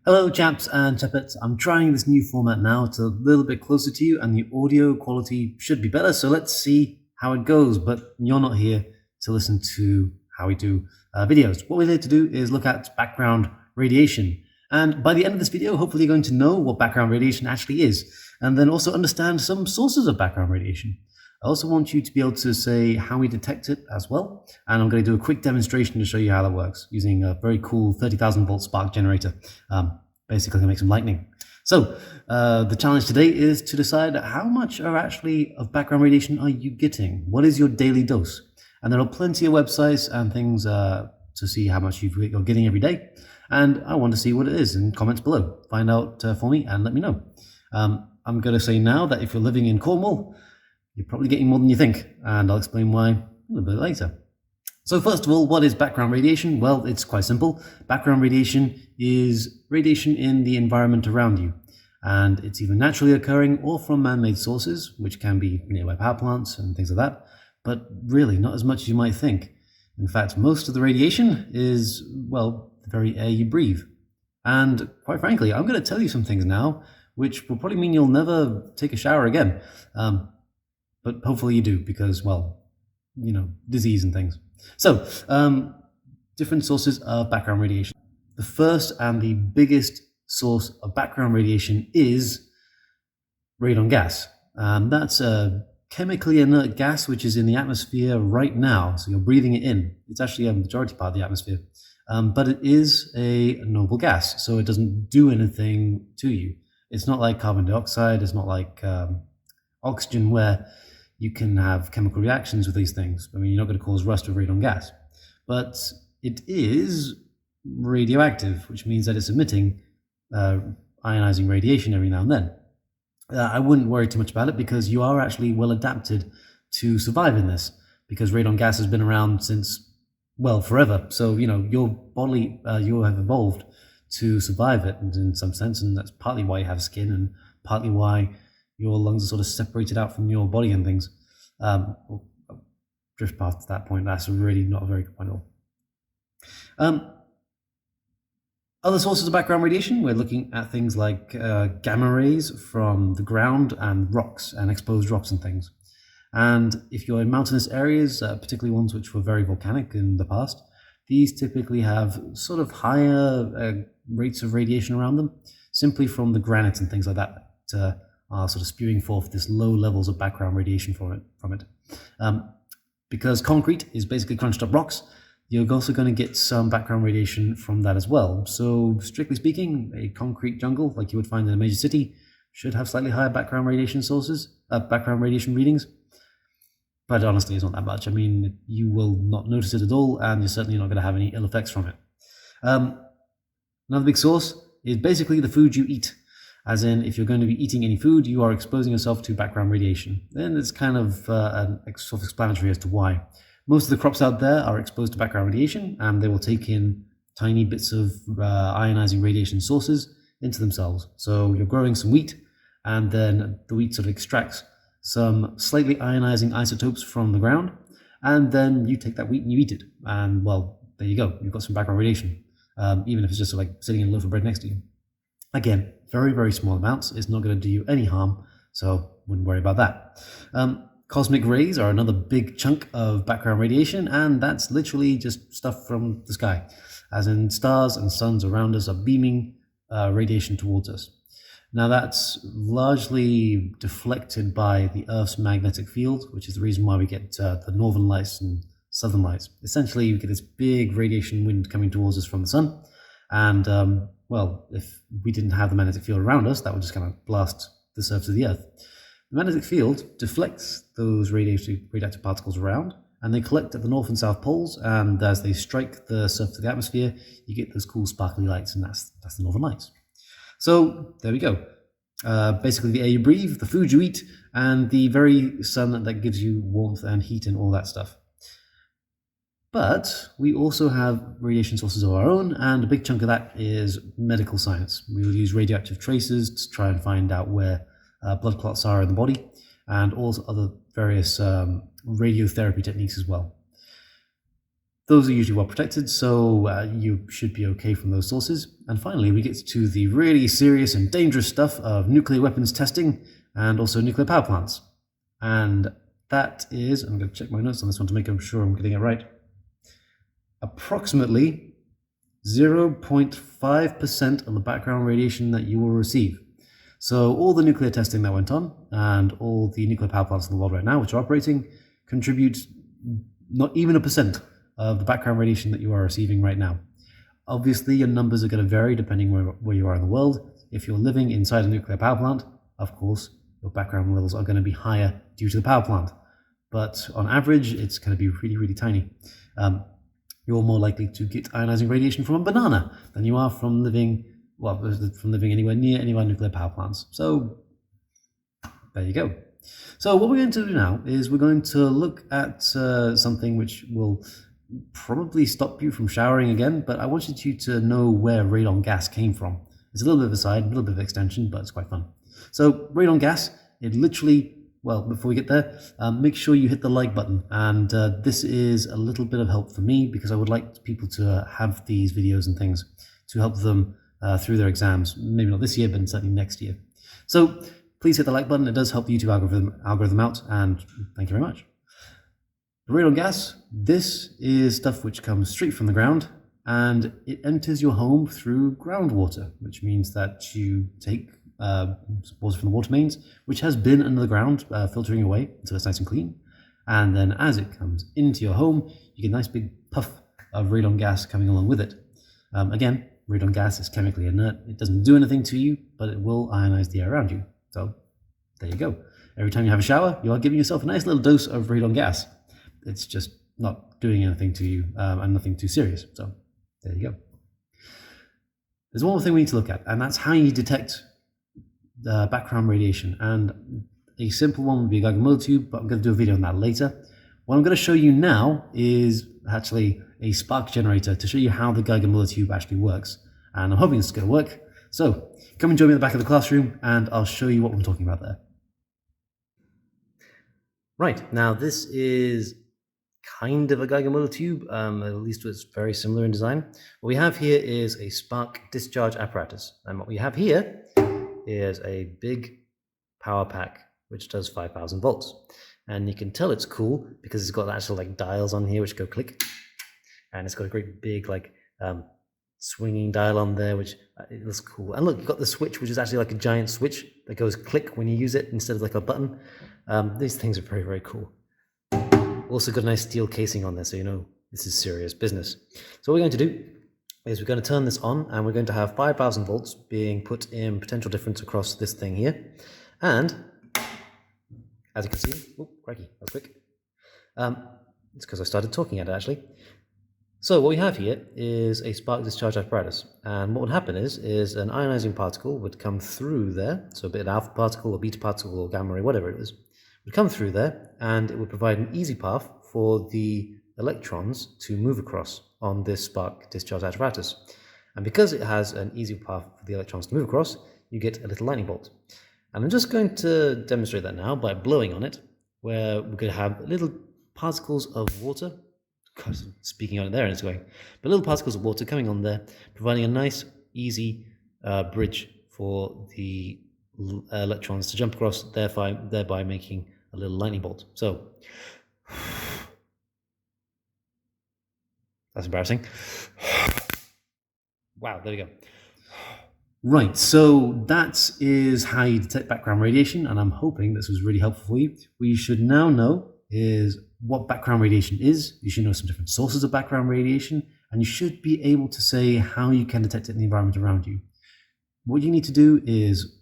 Hello chaps and chapettes, I'm trying this new format now. It's a little bit closer to you and the audio quality should be better, so let's see how it goes, but you're not here to listen to how we do videos. What we're here to do is look at background radiation, and by the end of this video hopefully you're going to know what background radiation actually is, and then also understand some sources of background radiation. I also want you to be able to say how we detect it as well, and I'm going to do a quick demonstration to show you how that works using a very cool 30,000 volt spark generator. Basically to make some lightning. So the challenge today is to decide how much of background radiation are you getting? What is your daily dose? And there are plenty of websites and things to see how much you're getting every day. And I want to see what it is in comments below. Find out for me and let me know. I'm going to say now that if you're living in Cornwall, you're probably getting more than you think, and I'll explain why a little bit later. So first of all, what is background radiation? Well, it's quite simple. Background radiation is radiation in the environment around you, and it's either naturally occurring or from man-made sources, which can be nearby power plants and things like that, but really not as much as you might think. In fact, most of the radiation is, well, the very air you breathe. And quite frankly, I'm going to tell you some things now, which will probably mean you'll never take a shower again. But hopefully you do, because, well, disease and things. So, different sources of background radiation. The first and the biggest source of background radiation is radon gas. That's a chemically inert gas which is in the atmosphere right now. So you're breathing it in. It's actually a majority part of the atmosphere. But it is a noble gas, so it doesn't do anything to you. It's not like carbon dioxide. It's not like oxygen, where you can have chemical reactions with these things. I mean, you're not going to cause rust with radon gas. But it is radioactive, which means that it's emitting ionizing radiation every now and then. I wouldn't worry too much about it, because you are actually well adapted to survive in this, because radon gas has been around since, well, forever. So, your body, you have evolved to survive it in some sense, and that's partly why you have skin and partly why your lungs are sort of separated out from your body and things. We'll drift past that point. That's really not a very good point at all. Other sources of background radiation, we're looking at things like gamma rays from the ground and rocks and exposed rocks and things. And if you're in mountainous areas, particularly ones which were very volcanic in the past, these typically have sort of higher rates of radiation around them, simply from the granite and things like that are sort of spewing forth this low levels of background radiation from it. Because concrete is basically crunched up rocks, you're also going to get some background radiation from that as well. So strictly speaking, a concrete jungle like you would find in a major city should have slightly higher background radiation readings. But honestly, it's not that much. I mean, you will not notice it at all, and you're certainly not going to have any ill effects from it. Another big source is basically the food you eat. As in, if you're going to be eating any food, you are exposing yourself to background radiation. Then it's kind of self-explanatory as to why. Most of the crops out there are exposed to background radiation, and they will take in tiny bits of ionizing radiation sources into themselves. So you're growing some wheat, and then the wheat sort of extracts some slightly ionizing isotopes from the ground, and then you take that wheat and you eat it. And, well, there you go. You've got some background radiation, even if it's just like sitting in a loaf of bread next to you. Again, very, very small amounts. It's not going to do you any harm, so wouldn't worry about that. Cosmic rays are another big chunk of background radiation, and that's literally just stuff from the sky. As in, stars and suns around us are beaming radiation towards us. Now, that's largely deflected by the Earth's magnetic field, which is the reason why we get the northern lights and southern lights. Essentially, you get this big radiation wind coming towards us from the sun, and well, if we didn't have the magnetic field around us, that would just kind of blast the surface of the Earth. The magnetic field deflects those radioactive particles around, and they collect at the north and south poles, and as they strike the surface of the atmosphere, you get those cool sparkly lights, and that's the northern lights. So there we go. Basically the air you breathe, the food you eat, and the very sun that gives you warmth and heat and all that stuff. But we also have radiation sources of our own, and a big chunk of that is medical science. We will use radioactive tracers to try and find out where blood clots are in the body, and also other various radiotherapy techniques as well. Those are usually well protected, so you should be okay from those sources. And finally, we get to the really serious and dangerous stuff of nuclear weapons testing and also nuclear power plants. And that is, I'm going to check my notes on this one to make sure I'm getting it right, approximately 0.5% of the background radiation that you will receive. So all the nuclear testing that went on and all the nuclear power plants in the world right now, which are operating, contribute not even 1% of the background radiation that you are receiving right now. Obviously, your numbers are going to vary depending where you are in the world. If you're living inside a nuclear power plant, of course, your background levels are going to be higher due to the power plant. But on average, it's going to be really, really tiny. You're more likely to get ionizing radiation from a banana than you are from living anywhere near any of our nuclear power plants. So there you go. So what we're going to do now is we're going to look at something which will probably stop you from showering again, but I wanted you to know where radon gas came from. It's a little bit of a side, a little bit of extension, but it's quite fun. So radon gas, it literally, well, before we get there, make sure you hit the like button. And this is a little bit of help for me because I would like people to have these videos and things to help them through their exams. Maybe not this year, but certainly next year. So please hit the like button. It does help the YouTube algorithm out, and thank you very much. Radon gas, this is stuff which comes straight from the ground, and it enters your home through groundwater, which means that you take water from the water mains, which has been under the ground, filtering away until it's nice and clean. And then as it comes into your home, you get a nice big puff of radon gas coming along with it. Again, radon gas is chemically inert. It doesn't do anything to you, but it will ionize the air around you. So there you go. Every time you have a shower, you are giving yourself a nice little dose of radon gas. It's just not doing anything to you and nothing too serious. So there you go. There's one more thing we need to look at, and that's how you detect background radiation. And a simple one would be a Geiger tube, but I'm going to do a video on that later. What I'm going to show you now is actually a spark generator to show you how the Geiger tube actually works. And I'm hoping this is going to work. So come and join me at the back of the classroom and I'll show you what I'm talking about there. Right, now this is kind of a Geiger tube, at least it's very similar in design. What we have here is a spark discharge apparatus. And what we have here is a big power pack which does 5,000 volts. And you can tell it's cool because it's got actual like dials on here which go click. And it's got a great big like swinging dial on there, which it looks cool. And look, you've got the switch, which is actually like a giant switch that goes click when you use it instead of like a button. These things are very, very cool. Also got a nice steel casing on there, so you know this is serious business. So what we're going to do is we're going to turn this on, and we're going to have 5,000 volts being put in potential difference across this thing here. And as you can see, oh, crikey, that was quick. It's because I started talking at it actually. So what we have here is a spark discharge apparatus, and what would happen is an ionizing particle would come through there, so a bit of alpha particle or beta particle or gamma ray, whatever it is, would come through there, and it would provide an easy path for the electrons to move across on this spark discharge apparatus. And because it has an easy path for the electrons to move across, you get a little lightning bolt. And I'm just going to demonstrate that now by blowing on it, where we're going to have little particles of water. God, speaking on it there and it's going. But little particles of water coming on there, providing a nice, easy bridge for the electrons to jump across, thereby making a little lightning bolt. So, that's embarrassing. Wow, there we go. Right, so that is how you detect background radiation, and I'm hoping this was really helpful for you. What you should now know is what background radiation is. You should know some different sources of background radiation, and you should be able to say how you can detect it in the environment around you. What you need to do is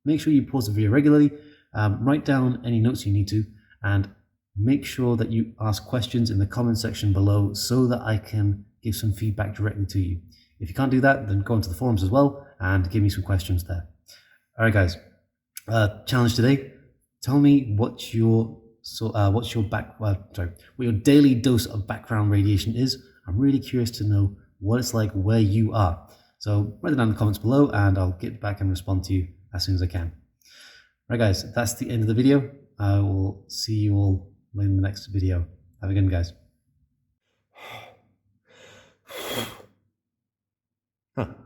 make sure you pause the video regularly, write down any notes you need to, and make sure that you ask questions in the comment section below so that I can give some feedback directly to you. If you can't do that, then go into the forums as well and give me some questions there. All right, guys. Challenge today. Tell me what your daily dose of background radiation is. I'm really curious to know what it's like where you are. So write it down in the comments below, and I'll get back and respond to you as soon as I can. Right, guys. That's the end of the video. I will see you all in the next video. Have a good one, guys. Huh.